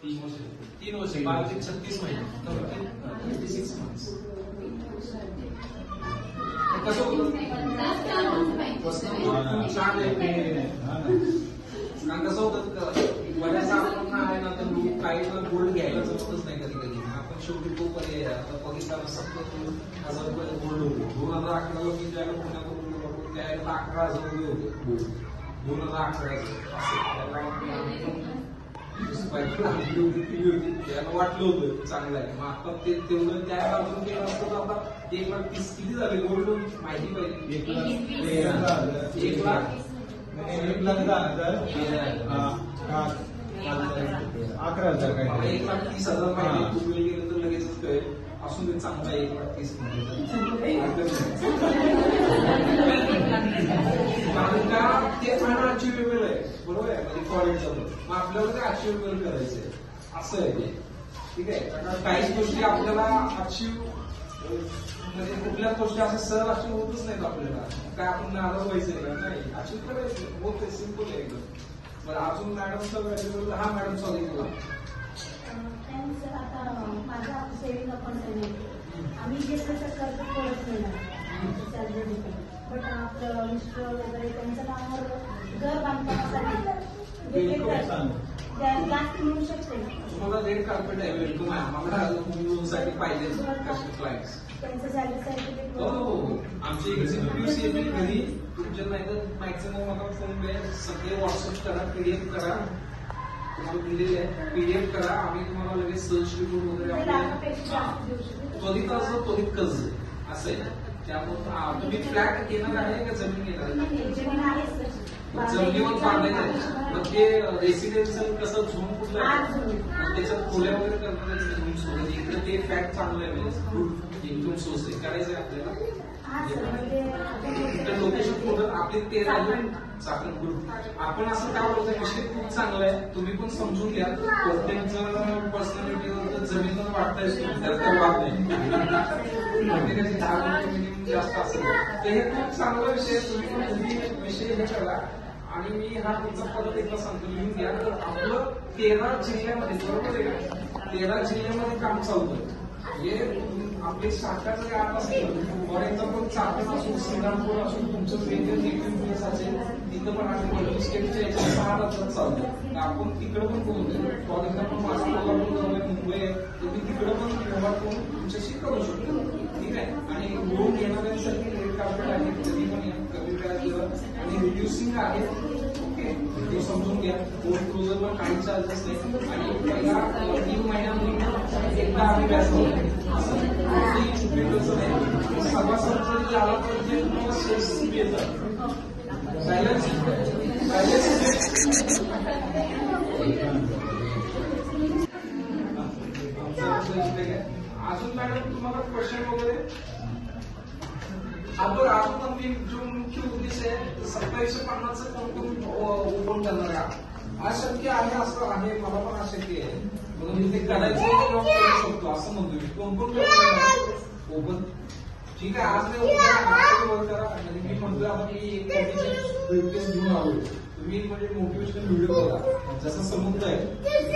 3 वर्ष 12 ते 36 महिने 36 मंथ्स. कसं होतं छान आहे कारण कसं होतं बऱ्याच आपण आहे ना तर काही गोल्ड घ्यायला जमतच नाही कधी कधी. आपण शेवटी तो पर्याय आता बघितला सतत 2,000 रुपये गोल्ड होतो. 2011 मी ज्याला पुण्यात त्यावेळेला 11,000 रुपये होते 2011 त्याला वाटलं होतं चांगलं आहे. मग आता ते तेवढं त्या अजून केलं असतं तर आता 1,30,000 किती झाले गोल्ड माहिती पाहिजे. 1,10,000 11,000 काय 1,30,000 माहिती तुम्ही गेलं तर लगेचच कळेल. असून ते चांगला 1,30,000 कारण का ते अनअचिव्हेबल आहे. बरोबर आहे म्हणजे फॉर एक्झाम्पल मग आपल्याला ते अचिव्हेबल करायचंय असं आहे ते. ठीक आहे कारण काहीच गोष्टी आपल्याला अचिव्ह म्हणजे कुठल्याच गोष्टी असं सहज अचिव्ह होतच नाहीत आपल्याला. काय आपण नाराज व्हायचंय का नाही अचिव्ह करायचं होत सिम्पल आहे एकदम. बरं अजून मॅडमचा व्हॅल्यू हा मॅडम सॉरी केला. आता माझा सेविंग अकाउंट आहे आम्ही जे कसं करतो करत नाही सॅलरी बट आपलं मिस्टर वगैरे त्यांच्या कामावर घर बांधकामासाठी जास्त मिळू शकते. तुम्हाला रेड कार्पेट आहे वेलकम आहे आम्हाला होम लोनसाठी पाहिजे क्लायंट्स त्यांचं सॅलरी सर्टिफिकेट. हो आमचे एक्झिक्युटिव्ह सीएबी घरी तुमच्या नाही तर मॅक्सिमम आता फोन पे सगळे व्हॉट्सअप करा पीडीएफ करा तुम्हाला दिलेले आहे पीडीएफ करा आम्ही तुम्हाला लगेच सर्च रिपोर्ट वगैरे त्वरित असं त्वरित कर्ज असं आहे. त्यामुळे तुम्ही फ्लॅट घेणार आहे का जमीन घेणार आहे. जमिनीवर बांधायचं आहे मग ते रेसिडेन्शियल कसं झोन कुठलं आहे त्याच्यात खोल्या वगैरे करणार झोन्स वगैरे इकडे ते फॅक्ट चांगलं आहे म्हणजे गुड इन्कम सोर्स आहे करायचं आहे आपल्याला. लोकेशन कुठं आपले ते साखर ग्रुप आपण असं काय बोलतो विषय खूप चांगला आहे. तुम्ही पण समजून घ्या प्रत्येकजण पर्सनॅलिटीवर जमीन वाटताय त्यात काही वाद नाही. प्रत्येकाची 10 मिनिमम जास्त असेल तर हे खूप चांगला विषय तुम्ही पण विषय हे करा. आणि मी हा तुमचा परत एकदा सांगतो लिहून घ्या. आपलं 13 जिल्ह्यामध्ये बरोबर आहे का 13 जिल्ह्यामध्ये काम चालतं. हे आपली शाखा जरी आत असेल फॉर एक्झाम्पल चाकण असो श्रीरामपूर असो तुमचं वेगळं एकूण असेल तिथं पण आम्ही स्टेटच्या याच्यात 6 राज्यात चालतो. आपण तिकडं पण बोलतो फॉर एक्झाम्पल माझा मुंबई आहे तर मी तिकडं पण व्यवहार करून तुमच्याशी करू शकतो. ठीक आहे आणि लोन घेणाऱ्यांसाठी रेट कार्पेट आहे कधी पण कमी व्याज आणि रिड्युसिंग आहे. ओके ते समजून घ्या. गोल्ड क्लोजरवर काही चार्जेस नाही आणि पहिला 3 महिन्यामध्ये एकदा आम्ही व्याज सभासद जरी आला तर ते तुम्हाला शेअर्स येतात. अजून मॅडम तुम्हाला क्वेश्चन वगैरे आपण अजून जो मुख्य उद्देश आहे 2750 कोण कोण ओपन करणार आहे अशक्य आहे असं आहे मला पण अशक्य आहे म्हणून ते करायचं करू शकतो असं म्हणतो मी. कोण कोण ओपन ठीक आहे आज नाही करा आणि मी म्हणतोय आता मी एक घेऊन आलो. तुम्ही म्हणजे मोटिवेशनल व्हिडिओ बघा जसं समुद्र आहे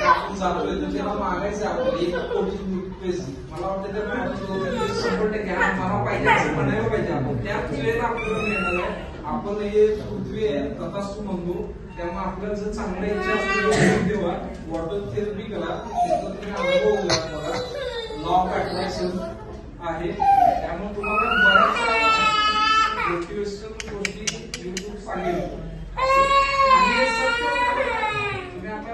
आपण जातोय तर त्याला मागायचं आपण 1 कोटी रुपये मला वाटतं तर मॅडम 100% मला पाहिजे असं म्हणायला पाहिजे. आपण त्याच वेळेला आपल्याला मिळणार आहे. आपण हे पृथ्वी आहे तथास्तु म्हणतो त्यामुळे आपल्याला जर चांगल्या इच्छा असतील तेव्हा वॉटर थेरपी करा त्याचा तुम्ही अनुभव बघा. लॉ ऑफ अट्रॅक्शन आहे त्यामुळे तुम्हाला बऱ्याच मोटिवेशनल गोष्टी युट्यूब सांगेल. तुम्ही आता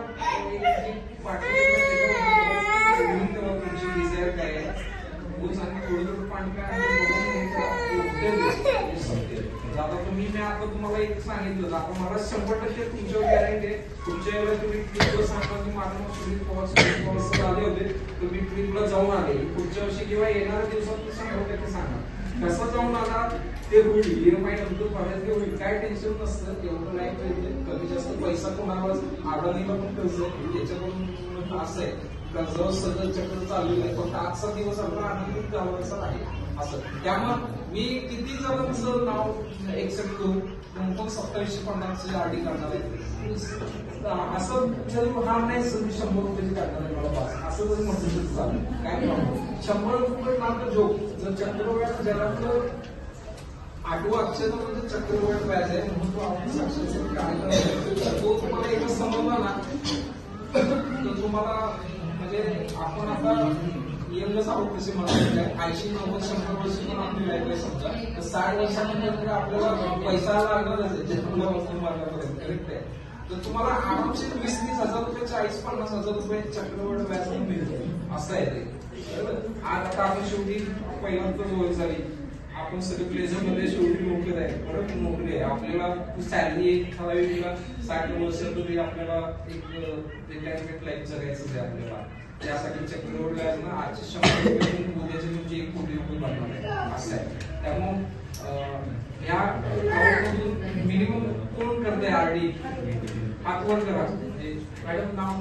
तुमची डिझायर काय आहे थोडं पाणी काय आता तुम्ही मी आता तुम्हाला एक सांगितलं आता मला 100% तुमच्यावर गॅरंटी आहे. तुमच्या वेळेला तुम्ही ट्रिपला सांगता की माझं आले होते तुम्ही ट्रिपला जाऊन आले पुढच्या वर्षी किंवा येणाऱ्या दिवसात 100% सांगा कसं जाऊन आला ते होईल. EMI नंतर भरायचं होईल काय टेन्शन नसतं. एवढं लाईफ कमी जास्त पैसा कोणाला अडाणीला पण कर्ज त्याच्याकडून असं आहे कर्जावर सगळं चक्र चालू आहे फक्त आजचा दिवस आपला आनंदित घालवायचा आहे असं. त्यामुळे मी किती जणांचं नाव एक्सेप्ट करू तुम्ही पण 2750 आरडी करणार आहे असं जर हा नाही सर मी 100 रुपयाची काढणार आहे मला पास असं जर म्हटलं तर चालेल काय प्रॉब्लेम 100 रुपये मात्र जोक जर चक्रवाढ जगातलं 8वं अक्षर म्हणजे चक्रवाढ व्याज आहे म्हणून तो आपण साक्षरतेचा कार्यक्रम तो तुम्हाला एकच समजला ना तर तुम्हाला म्हणजे आपण आता यंगच आहोत कसे म्हणतात 80-90-100 वर्ष पण आपली लाईफ आहे समजा तर 60 वर्षानंतर आपल्याला पैसा लागणारच आहे जन्मला वस्तू मारण्यापर्यंत करेक्ट आहे तर तुम्हाला आरामशीर 20-30 हजार रुपये 40-50 हजार रुपये चक्रवाढ व्याज मिळतं असं आहे ते बरोबर आज आता आपण शेवटी पहिल्यांदाच ओळख झाली आपण सगळे प्लेझर मध्ये शेवटी नोकरी आहे बरोबर नोकरी आहे आपल्याला सॅलरी एक ठराविक 60 वर्ष तरी आपल्याला एक रिटायरमेंट लाईफ जगायचं आहे आपल्याला त्यासाठी चक्रवाढ व्याज ना आजचे 100 रुपये उद्याचे म्हणजे 1 कोटी रुपये बनणार आहे असं आहे त्यामुळे या मिनिमम कोण करते आरडी हात वर करा म्हणजे मॅडम नाव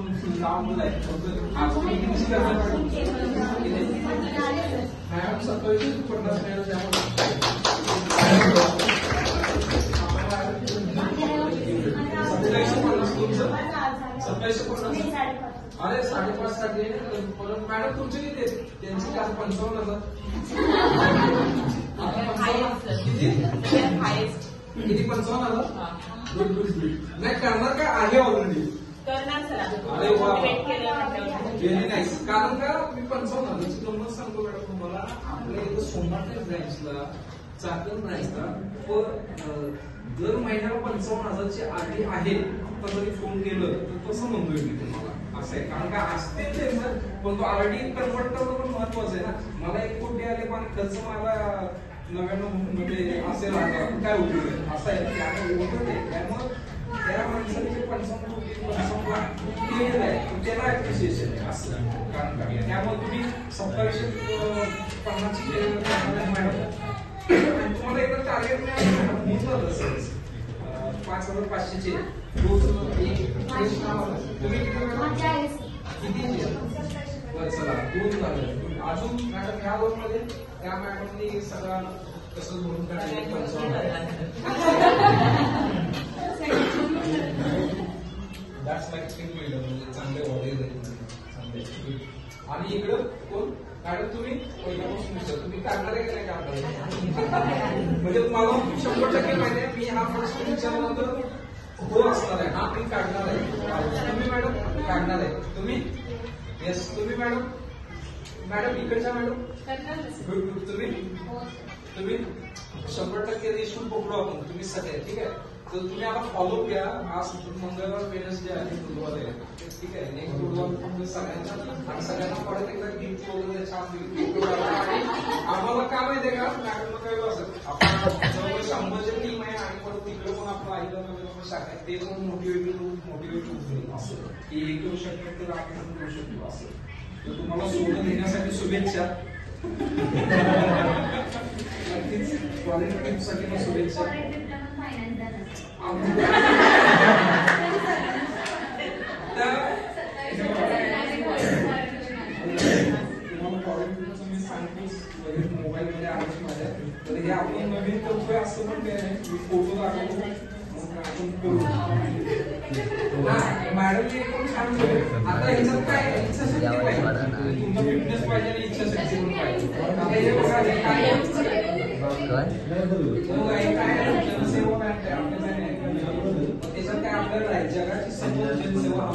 आज तुम्ही किती करता मॅडम 2750 मिळालं अरे 5.5 साठी मॅडम तुमचे किती त्यांची आज 55,000 किती 55,000 नाही करणार काय आहे ऑलरेडी अरे वा व्हेरी नाईस कारण का मी 55,000ची गंमत सांगतो मॅडम तुम्हाला आपल्या इथं सोमवारच्या ब्रँचला चाकण ब्रँचला दर महिन्याला 55,000ची आरडी आहे आता जरी फोन केलं तर तसं म्हणतोय मी तुम्हाला असं आहे कारण का असते ते सर पण तो आरडी कन्वर्ट करणं पण महत्वाचं आहे ना मला 1 कोटी आले पण खर्च मला 99 म्हणजे असेल काय उपयोग आहे असं आहे त्यामुळे होतं ते त्यामुळे त्या माणसाने जे 55 केलेलं आहे त्याला ऍप्रिसिएशन आहे असं कारण का त्यामुळे तुम्ही 2750 मॅडम तुम्हाला एकदा टार्गेट मिळालं असेल 5,500 चे तुम्ही किती चला 2 झाले अजून मॅडम ह्या दोन मध्ये त्या मॅडमनी सगळा कसं म्हणून म्हणजे चांगले ऑडिओ चांगले आणि इकडं कोण मॅडम तुम्ही पहिल्यापासून तुम्ही काढणार आहे का नाही काढणार म्हणजे मला 100% माहिती आहे मी हा प्रश्न विचारल्यानंतर हो असणार आहे हा मी काढणार आहे तुम्ही मॅडम काढणार आहे तुम्ही येस तुम्ही मॅडम इकडच्या मॅडम तुम्ही 100% रेशो पकडू आपण तुम्ही सगळे ठीक आहे तर तुम्ही आता फॉलो घ्या आज मंगळवार वेडनेसडे आहे बुधवार आहे ठीक आहे नेक्स्ट बुधवार सगळ्यांच्या आणि सगळ्यांना परत एकदा गिफ्ट वगैरे छान आम्हाला काय माहितीये का मॅडमला काय असं आपण जवळ 100ची टीम आहे आणि परत तिकडे पण आपलं आईला शाखा ते पण मोटिवेट होईल असं की हे करू शकतो तर आपण करू शकतो असं तर तुम्हाला सोडून घेण्यासाठी शुभेच्छा नक्कीच कॉलेज टीमसाठी पण शुभेच्छा मोबाईल मध्ये आहे माझ्या तर हे आपण नवीन करतोय असं पण काय नाही फोटो दाखवतो आपण करू मॅडम एकदम छान आता ह्याच्यात काय इच्छाशक्ती पाहिजे तुमचा फिटनेस पाहिजे आणि इच्छाशक्ती पण पाहिजे आता हे बघा काय जनसेवा त्याच्यात काय आपल्याला जगाची समोर जनसेवा